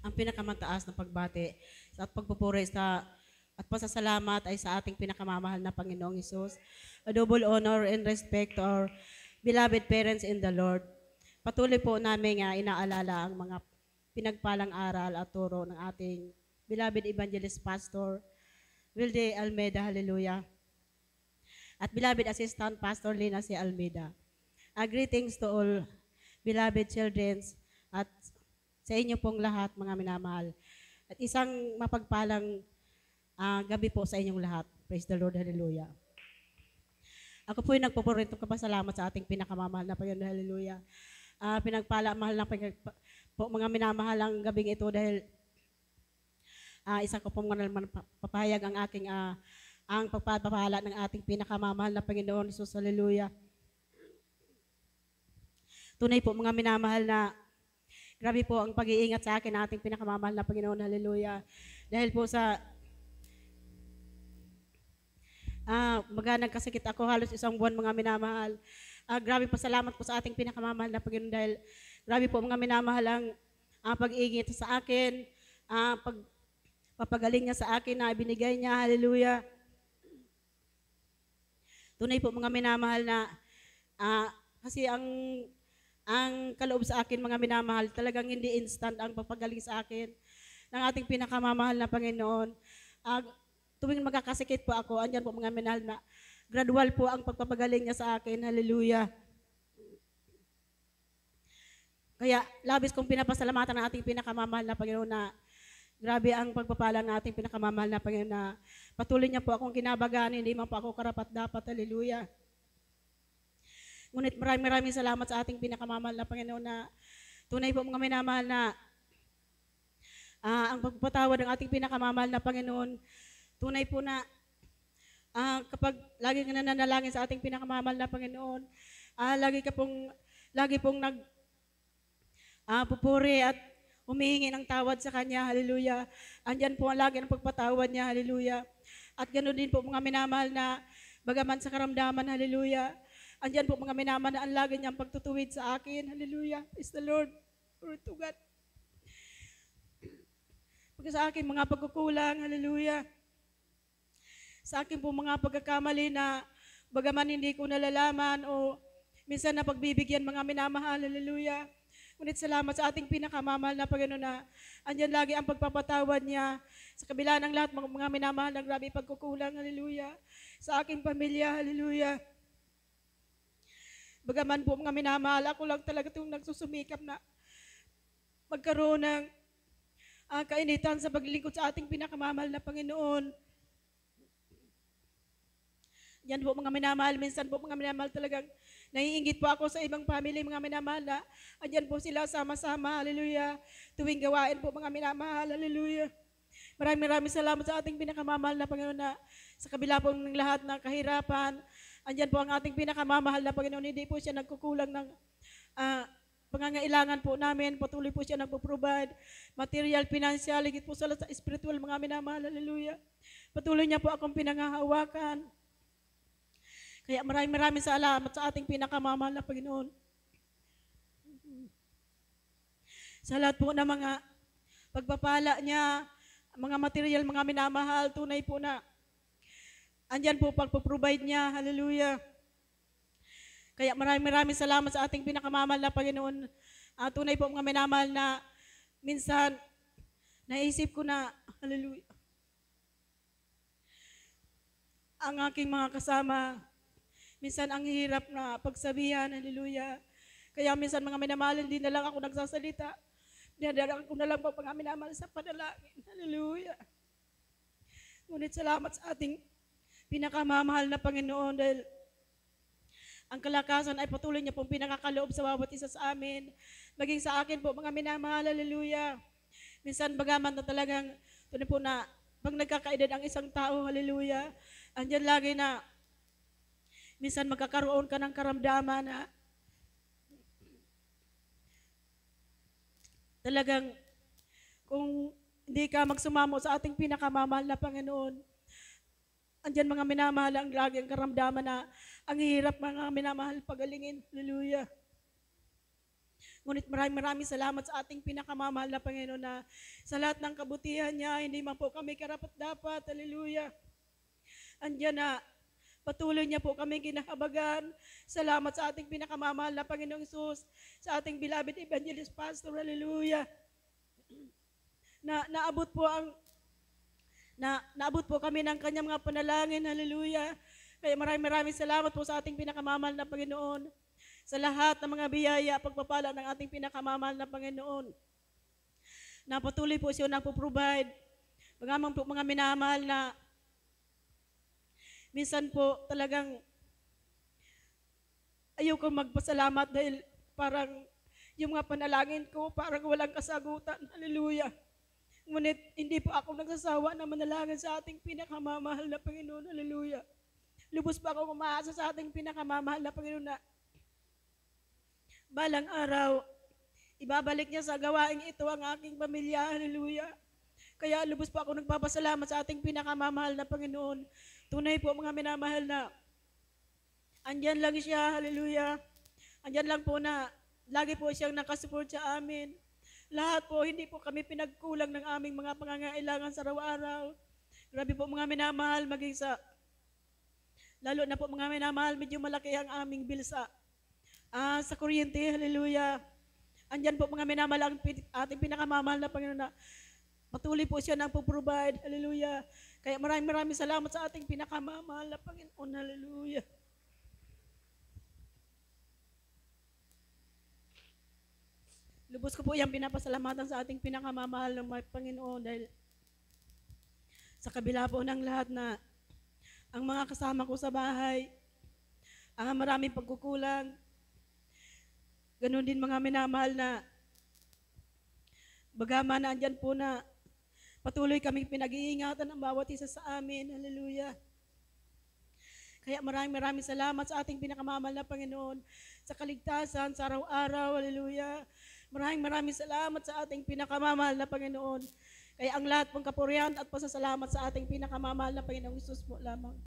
Ang pinakamataas na pagbati at pagpupuri at pasasalamat ay sa ating pinakamamahal na Panginoong Hesus. A double honor and respect to our beloved parents in the Lord. Patuloy po namin inaalala ang mga pinagpalang aral at turo ng ating beloved evangelist pastor, Wilde Almeida, hallelujah. At beloved assistant pastor Lina C. Almeida. Greetings to all beloved children at sa inyo pong lahat, mga minamahal. At isang mapagpalang gabi po sa inyong lahat. Praise the Lord, hallelujah. Ako po yung nagpupuritong kapasalamat sa ating pinakamamahal na Panginoon, hallelujah. Pinagpala, mahal na po mga minamahalang gabing ito dahil isa ko pong papahayag ang aking ang pagpapala ng ating pinakamamahal na Panginoon, Jesus, hallelujah. Tunay po mga minamahal na grabe po ang pag-iingat sa akin ating pinakamamahal na Panginoon, hallelujah. Dahil po sa nagkasakit ako halos isang buwan mga minamahal. Grabe po salamat po sa ating pinakamamahal na Panginoon dahil grabe po mga minamahal ang pag-iingat sa akin, papagaling niya sa akin na ibinigay niya, hallelujah. Tunay po mga minamahal na kasi ang kaloob sa akin mga minamahal, talagang hindi instant ang papagaling sa akin ng ating pinakamamahal na Panginoon. Tuwing magkakasakit po ako, andyan po mga minahal na gradual po ang pagpapagaling niya sa akin, hallelujah. Kaya labis kong pinapasalamatan ng ating pinakamamahal na Panginoon na grabe ang pagpapala ng ating pinakamamahal na Panginoon na patuloy niya po akong kinabagaan, hindi man po ako karapat-dapat, hallelujah. Ngunit maraming salamat sa ating pinakamamahal na Panginoon na tunay po mga minamahal na ang pagpapatawad ng ating pinakamamahal na Panginoon, tunay po na kapag lagi ka nananalangin sa ating pinakamamahal na Panginoon, lagi pong pupuri at humihingi ng tawad sa Kanya, hallelujah. Andyan po ang lagi ng pagpatawad niya, hallelujah. At ganoon din po mga minamahal na bagaman sa karamdaman, hallelujah. Andyan po mga minamahal na ang lagi niyang pagtutuwid sa akin, hallelujah. Praise the Lord. Glory to God. Pag sa akin mga pagkukulang, hallelujah. Sa akin po mga pagkakamali na bagaman hindi ko nalalaman o minsan na pagbibigyan mga minamahal, hallelujah. Ngunit salamat sa ating pinakamamahal na Panginoon na andyan lagi ang pagpapatawad niya sa kabila ng lahat mga minamahal na grabe pagkukulang, hallelujah. Sa aking pamilya, hallelujah. Bagaman po mga minamahal, ako lang talaga itong nagsusumikap na magkaroon ng kainitan sa paglingkod sa ating pinakamamahal na Panginoon. Yan po mga minamahal, minsan po mga minamahal talagang naiinggit po ako sa ibang family, mga minamahal na andyan po sila sama-sama, hallelujah. Tuwing gawain po mga minamahal, hallelujah. Maraming salamat sa ating pinakamamahal na Panginoon na sa kabila po ng lahat ng kahirapan, andyan po ang ating pinakamamahal na Panginoon, hindi po siya nagkukulang ng pangangailangan po namin, patuloy po siya nagpo-provide, material, financial, higit po sa spiritual, mga minamahal, hallelujah. Patuloy niya po akong pinanghahawakan. Kaya maraming salamat sa ating pinakamamahal na Panginoon. Sa lahat po ng mga pagpapala niya, mga material, mga minamahal, tunay po na andyan po pagpo-provide niya, hallelujah. Kaya maraming salamat sa ating pinakamamahal na Panginoon. Tunay po mga minamahal na minsan naisip ko na, hallelujah, ang aking mga kasama, minsan ang hirap na pagsabihan, hallelujah. Kaya minsan mga minamahal, hindi na lang ako nagsasalita. Dinadala ko na lang po mga minamahal sa panalangin, hallelujah. Ngunit salamat sa ating pinakamamahal na Panginoon dahil ang kalakasan ay patuloy niya pong pinakakaloob sa bawat isa sa amin. Maging sa akin po mga minamahal, hallelujah. Minsan bagaman na talagang, tunay po na pag nagkakaedad ang isang tao, hallelujah, andyan lagi na minsan magkakaroon ka ng karamdaman na talagang kung hindi ka magsumamo sa ating pinakamamahal na Panginoon, andyan mga minamahal ang lagi ang karamdaman na ang hirap mga minamahal pagalingin. Hallelujah. Ngunit maraming salamat sa ating pinakamamahal na Panginoon na sa lahat ng kabutihan niya, hindi man po kami karapat-dapat. Hallelujah. Andiyan na patuloy niya po kami kinahabagan. Salamat sa ating pinakamamahal na Panginoong Hesus, sa ating beloved evangelist pastor. Hallelujah. Naabot po kami ng kanyang mga panalangin. Hallelujah. Kaya maraming salamat po sa ating pinakamamahal na Panginoon, sa lahat ng mga biyaya, pagpapala ng ating pinakamamahal na Panginoon. Na patuloy po siya nagpo-provide. Mga minamahal na minsan po talagang ayoko magpasalamat dahil parang yung mga panalangin ko parang walang kasagutan. Hallelujah. Ngunit hindi po ako nagsasawa na manalangin sa ating pinakamamahal na Panginoon. Hallelujah. Lubos pa ako umaasa sa ating pinakamamahal na Panginoon na balang araw, ibabalik niya sa gawaing ito ang aking pamilya. Hallelujah. Kaya lubos pa ako nagpapasalamat sa ating pinakamamahal na Panginoon. Tunay po mga minamahal na andyan lang siya. Hallelujah. Andyan lang po na lagi po siyang nakasupport sa amin. Lahat po, hindi po kami pinagkulang ng aming mga pangangailangan sa araw-araw. Grabe po mga minamahal, maging lalo na po mga minamahal, medyo malaki ang aming bill sa kuryente. Hallelujah. Andyan po mga minamahal ang ating pinakamamahal na Panginoon na patuloy po siya nang puprovide. Hallelujah. Kaya maraming salamat sa ating pinakamamahal na Panginoon. Hallelujah. Lubos ko po yung pinapasalamatan sa ating pinakamamahal ng Panginoon dahil sa kabila po ng lahat na ang mga kasama ko sa bahay, maraming pagkukulang. Ganon din mga minamahal na bagaman na andyan po na patuloy kaming pinag-iingatan ang bawat isa sa amin. Hallelujah. Kaya maraming salamat sa ating pinakamamahal na Panginoon sa kaligtasan, sa araw-araw. Hallelujah. Maraming salamat sa ating pinakamamahal na Panginoon. Kaya ang lahat pong kapurihan at pasasalamat sa ating pinakamamahal na Panginoong Hesus po lamang.